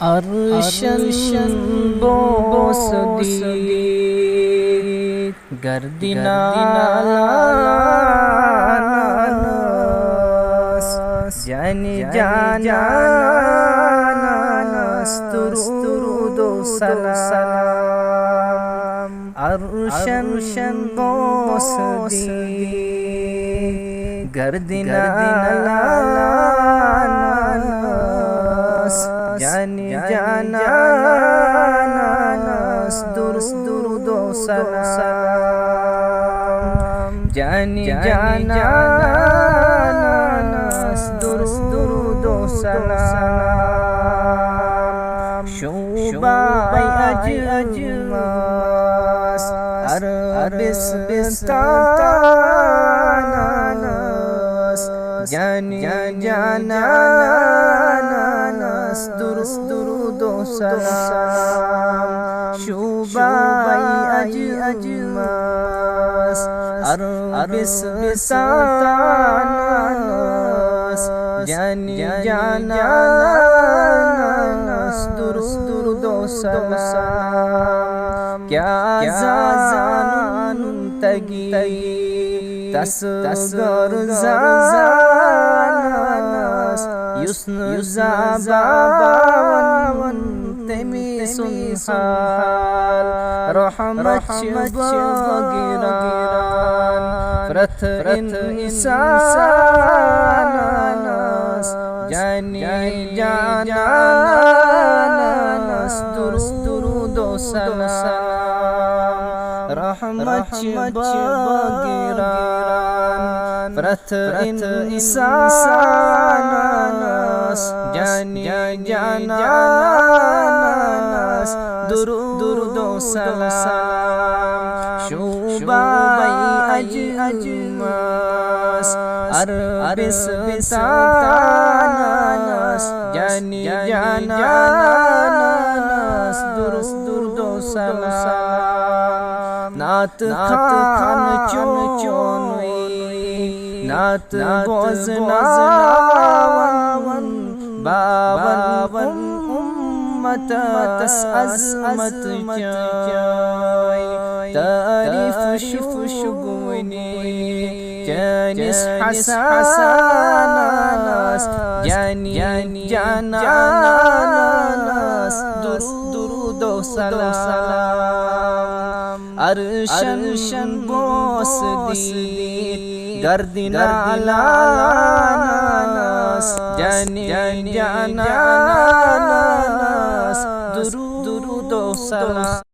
अर्शन बोस दी गर्दिना जानी जाना स्तुरुदो सलाम अर्शन बोस दी गर्दिना जानी जाना स्तुरुदो सलाम जानी जाना स्तुरुदो सलाम शोबाई अजमास अरबिस्तानास जानी जाना स्तुरुदो सलाम शोबाई अजमास अरबिस्तानास जानी जाना स्तुरुदो सलाम क्या जानून तगी तसगर जानास युस्न जाबावन तेमी सुनहाल रहमत बगिरान फ्रथ इंसानास जानी जाना स्तुरुदो सलाम रहमत बगिरान फ्रथ इंसानास जानी जाना स्तुरुदो सलाम शोबाई अजमास अरबिस्तानास जानी जाना स्तुरुदो सलाम नात खान चोनुई नात बोझनावन बावन तस अज़मत चाय तारीफ शुगुनी जानिस हसनास जानी जाना दुरुदो सलाम अर्शन बोस दी गर्दिना लानास जानी जाना दुरुदो सलाम।